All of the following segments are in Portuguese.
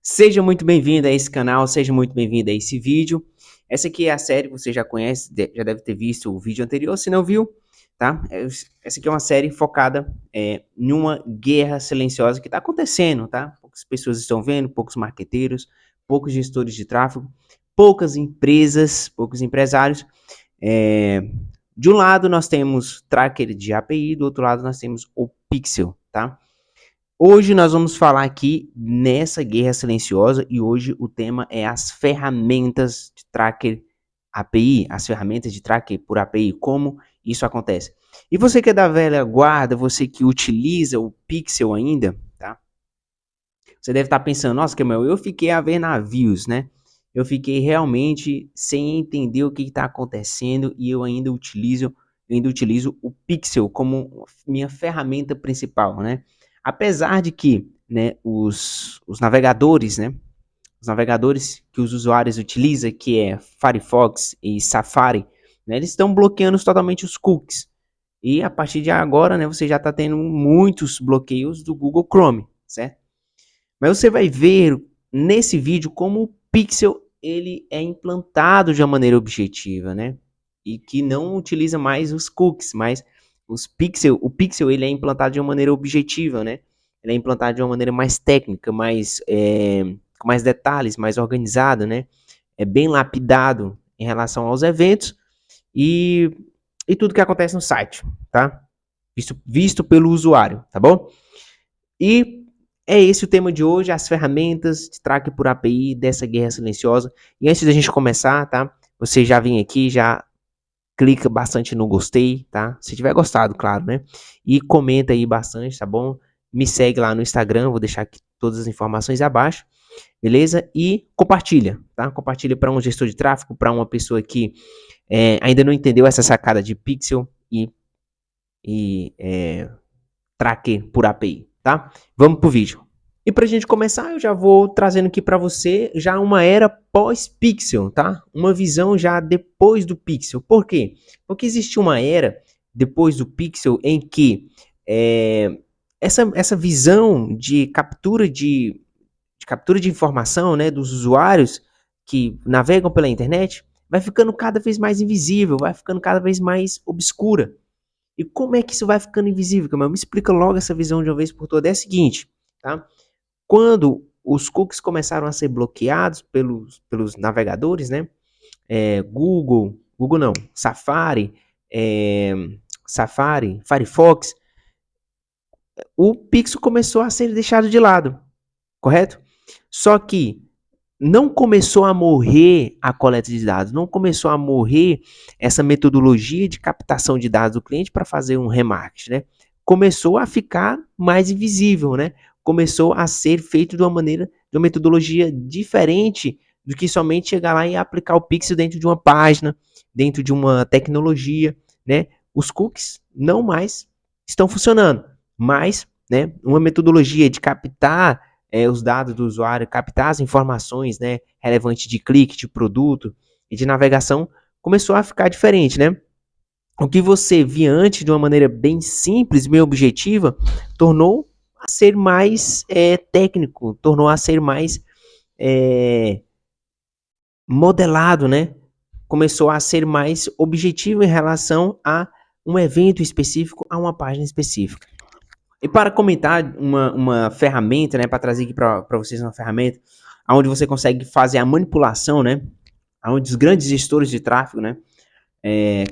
Seja muito bem-vindo a esse canal, seja muito bem-vindo a esse vídeo. Essa aqui é a série, você já conhece, já deve ter visto o vídeo anterior, se não viu, tá? Essa aqui é uma série focada em uma guerra silenciosa que está acontecendo, tá? Poucas pessoas estão vendo, poucos marqueteiros, poucos gestores de tráfego, poucas empresas, poucos empresários. De um lado nós temos tracker de API, do outro lado nós temos o Pixel, tá? Hoje nós vamos falar aqui nessa guerra silenciosa e hoje o tema é as ferramentas de tracker API, as ferramentas de tracker por API, como isso acontece. E você que é da velha guarda, você que utiliza o Pixel ainda, tá? Você deve estar pensando, nossa, Kemal, eu fiquei a ver navios, né? Eu fiquei realmente sem entender o que está acontecendo e eu ainda utilizo o Pixel como minha ferramenta principal, né? Apesar de que, né, os navegadores, né, os navegadores que os usuários utilizam, que é Firefox e Safari, né, eles estão bloqueando totalmente os cookies. E a partir de agora, né, você já está tendo muitos bloqueios do Google Chrome, certo? Mas você vai ver nesse vídeo como o Pixel ele é implantado de uma maneira objetiva, né? E que não utiliza mais os cookies, mas o Pixel ele é implantado de uma maneira objetiva, né? Ele é implantado de uma maneira mais técnica, com mais detalhes, mais organizado, né? É bem lapidado em relação aos eventos e, e tudo que acontece no site, tá? Visto pelo usuário, tá bom? E é esse o tema de hoje, as ferramentas de tracker por API dessa guerra silenciosa. E antes da gente começar, tá? Você já vem aqui, já clica bastante no gostei, tá? Se tiver gostado, claro, né? E comenta aí bastante, tá bom? Me segue lá no Instagram, vou deixar aqui todas as informações abaixo, beleza? E compartilha, tá? Compartilha para um gestor de tráfego, para uma pessoa que ainda não entendeu essa sacada de Pixel e tracker por API, tá? Vamos pro vídeo. E pra gente começar, eu já vou trazendo aqui para você já uma era pós-Pixel, tá? Uma visão já depois do Pixel. Por quê? Porque existe uma era depois do Pixel em que essa visão de captura de informação, né, dos usuários que navegam pela internet vai ficando cada vez mais invisível, vai ficando cada vez mais obscura. E como é que isso vai ficando invisível, Camila? Me explica logo essa visão de uma vez por todas. É a seguinte, tá? Quando os cookies começaram a ser bloqueados pelos navegadores, né? Google não, Safari, Firefox, o Pixel começou a ser deixado de lado, correto? Só que não começou a morrer a coleta de dados, não começou a morrer essa metodologia de captação de dados do cliente para fazer um remarketing, né? Começou a ficar mais invisível, né? Começou a ser feito de uma metodologia diferente do que somente chegar lá e aplicar o pixel dentro de uma página, dentro de uma tecnologia, né? Os cookies não mais estão funcionando, mas, né, uma metodologia de captar os dados do usuário, captar as informações, né, relevantes de clique, de produto e de navegação, começou a ficar diferente, né? O que você via antes de uma maneira bem simples, bem objetiva, tornou a ser mais técnico, tornou a ser mais modelado, né? Começou a ser mais objetivo em relação a um evento específico, a uma página específica. E para comentar uma ferramenta, né, para trazer aqui para vocês uma ferramenta onde você consegue fazer a manipulação, né, onde os grandes gestores de tráfego, né,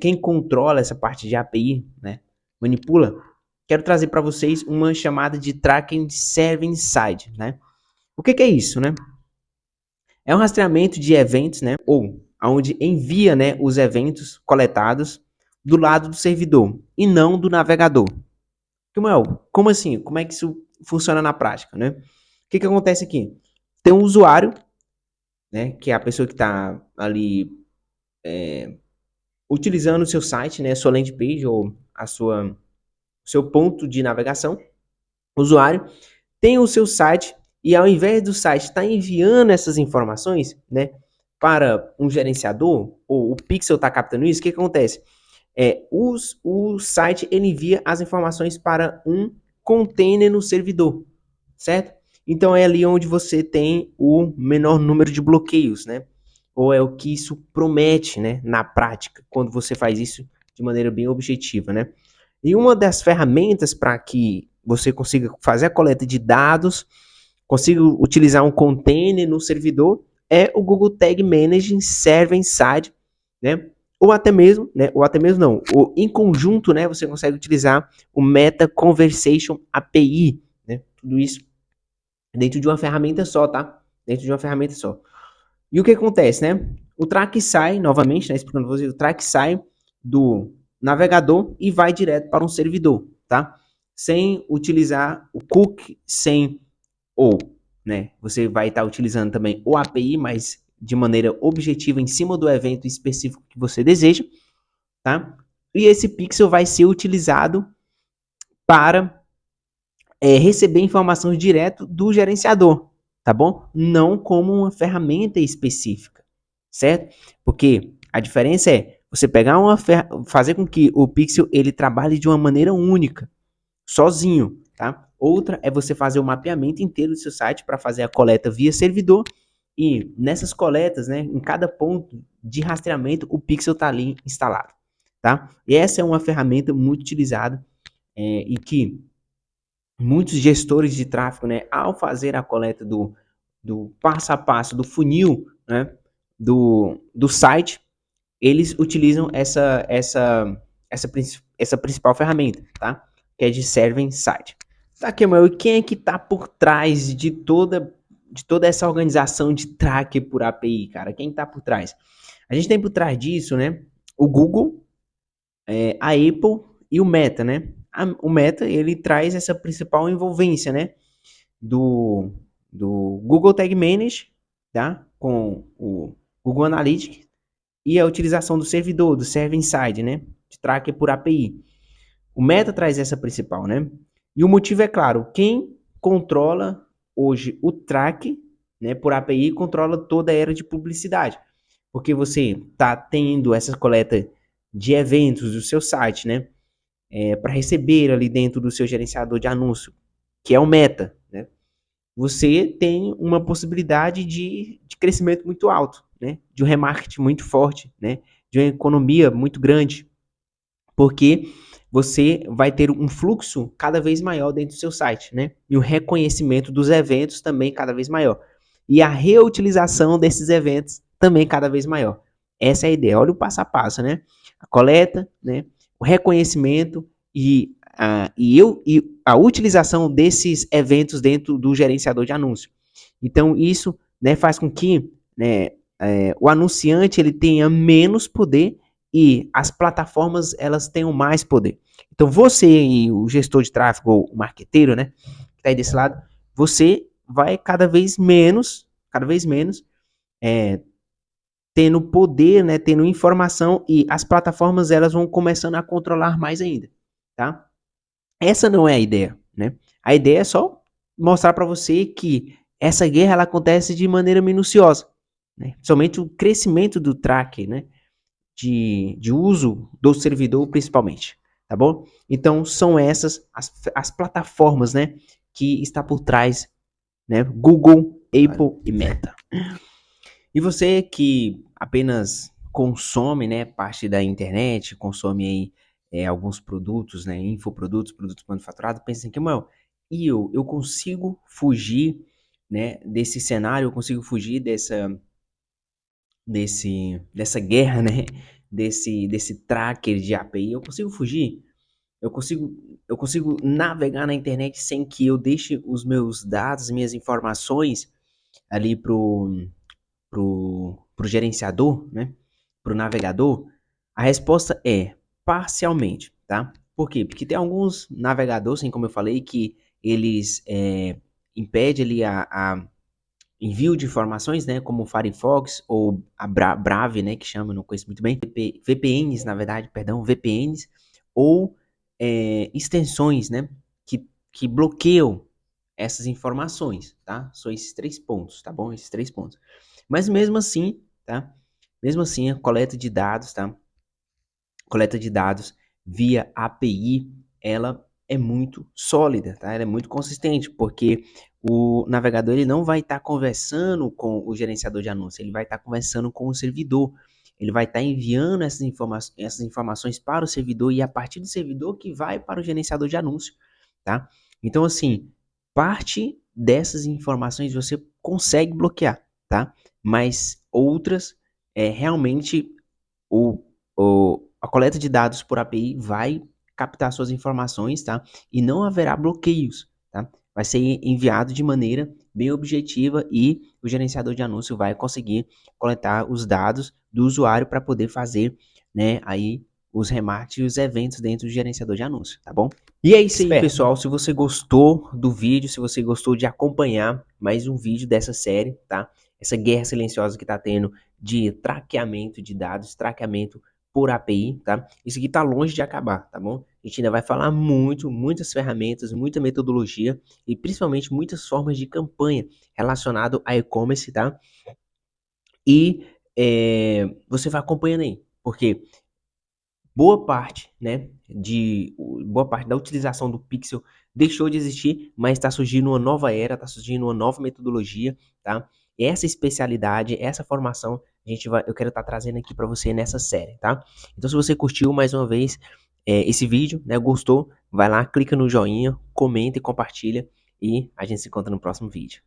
quem controla essa parte de API, né, manipula, quero trazer para vocês uma chamada de Tracking Server Side, né. O que é isso, né? É um rastreamento de eventos, né, ou onde envia, né, os eventos coletados do lado do servidor e não do navegador. Como assim? Como é que isso funciona na prática, né? O que acontece aqui? Tem um usuário, né, que é a pessoa que está ali utilizando o seu site, né, sua landing page ou seu ponto de navegação. O usuário tem o seu site e ao invés do site estar enviando essas informações, né, para um gerenciador, ou o Pixel está captando isso, o que acontece? O site ele envia as informações para um container no servidor, certo? Então é ali onde você tem o menor número de bloqueios, né? Ou é o que isso promete, né, na prática, quando você faz isso de maneira bem objetiva, né? E uma das ferramentas para que você consiga fazer a coleta de dados, consiga utilizar um container no servidor, é o Google Tag Manager Server Side, né? Ou até mesmo não, ou em conjunto, né, você consegue utilizar o Meta Conversation API, né? Tudo isso dentro de uma ferramenta só, tá? Dentro de uma ferramenta só. E o que acontece, né? O track sai, novamente, né, explicando para vocês, o track sai do navegador e vai direto para um servidor, tá? Sem utilizar o cookie, sem ou, né? Você vai estar utilizando também o API, mas de maneira objetiva em cima do evento específico que você deseja, tá? E esse pixel vai ser utilizado para receber informações direto do gerenciador, tá bom? Não como uma ferramenta específica, certo? Porque a diferença é você pegar fazer com que o pixel ele trabalhe de uma maneira única, sozinho, tá? Outra é você fazer o mapeamento inteiro do seu site para fazer a coleta via servidor e nessas coletas, né, em cada ponto de rastreamento, o pixel está ali instalado, tá? E essa é uma ferramenta muito utilizada e que muitos gestores de tráfego, né, ao fazer a coleta do passo a passo, do funil, né, do site, eles utilizam essa principal ferramenta, tá? Que é de Server Site. Tá, Kemal, e quem é que tá por trás de toda essa organização de tracker por API, cara? Quem tá por trás? A gente tem por trás disso, né, o Google, a Apple e o Meta, né? O Meta, ele traz essa principal envolvência, né? Do, do Google Tag Manager, tá? Com o Google Analytics e a utilização do servidor, do Server Side, né? De tracker por API. O Meta traz essa principal, né? E o motivo é claro, quem controla hoje o track, né, por API, controla toda a era de publicidade. Porque você está tendo essa coleta de eventos do seu site, né? Para receber ali dentro do seu gerenciador de anúncio, que é o Meta, né? Você tem uma possibilidade de crescimento muito alto, né? De um remarketing muito forte, né? De uma economia muito grande, porque você vai ter um fluxo cada vez maior dentro do seu site, né? E o reconhecimento dos eventos também cada vez maior. E a reutilização desses eventos também cada vez maior. Essa é a ideia. Olha o passo a passo, né? A coleta, né? O reconhecimento e a utilização desses eventos dentro do gerenciador de anúncio. Então, isso, né, faz com que, né, o anunciante ele tenha menos poder e as plataformas elas tenham mais poder. Então, você e o gestor de tráfego, ou o marqueteiro, né, que está aí desse lado, você vai cada vez menos, é, tendo poder, né, tendo informação e as plataformas elas vão começando a controlar mais ainda, tá? Essa não é a ideia, né? A ideia é só mostrar para você que essa guerra ela acontece de maneira minuciosa, né? Somente o crescimento do tracker, né? De uso do servidor principalmente, tá bom? Então são essas as plataformas, né? Que está por trás, né? Google, Apple e Meta. E você que apenas consome, né, parte da internet, consome aí alguns produtos, né, infoprodutos, produtos manufaturados, pensa assim, que, mano, e eu consigo fugir, né, desse cenário, eu consigo fugir dessa guerra, né, desse tracker de API, eu consigo fugir? Eu consigo navegar na internet sem que eu deixe os meus dados, minhas informações ali pro gerenciador, né? Pro navegador? A resposta é parcialmente, tá? Por quê? Porque tem alguns navegadores, assim como eu falei, que eles impedem ali a envio de informações, né? Como o Firefox ou a Brave, né? Que chama, não conheço muito bem. VPNs, na verdade, perdão, VPNs ou extensões, né? Que bloqueiam essas informações, tá? São esses 3 pontos, tá bom? Esses 3 pontos. Mas mesmo assim, tá? Mesmo assim, a coleta de dados, tá? Coleta de dados via API, ela é muito sólida, tá? Ela é muito consistente, porque o navegador ele não vai estar conversando com o gerenciador de anúncios, ele vai estar conversando com o servidor. Ele vai estar enviando essas informações para o servidor e a partir do servidor que vai para o gerenciador de anúncios, tá? Então, assim, parte dessas informações você consegue bloquear, tá? Mas outras, realmente o, a coleta de dados por API vai captar suas informações, tá? E não haverá bloqueios, tá? Vai ser enviado de maneira bem objetiva e o gerenciador de anúncio vai conseguir coletar os dados do usuário para poder fazer, né, aí os remarketing e os eventos dentro do gerenciador de anúncio, tá bom? E é isso aí, Esperto. pessoal. Se você gostou do vídeo, se você gostou de acompanhar mais um vídeo dessa série, tá? Essa guerra silenciosa que tá tendo de traqueamento de dados, traqueamento por API, tá? Isso aqui tá longe de acabar, tá bom? A gente ainda vai falar muitas ferramentas, muita metodologia e principalmente muitas formas de campanha relacionado a e-commerce, tá? E você vai acompanhando aí, porque boa parte da utilização do Pixel deixou de existir, mas está surgindo uma nova era, está surgindo uma nova metodologia, tá? Essa especialidade, essa formação, eu quero estar trazendo aqui para você nessa série, tá? Então, se você curtiu mais uma vez esse vídeo, né, gostou, vai lá, clica no joinha, comenta e compartilha e a gente se encontra no próximo vídeo.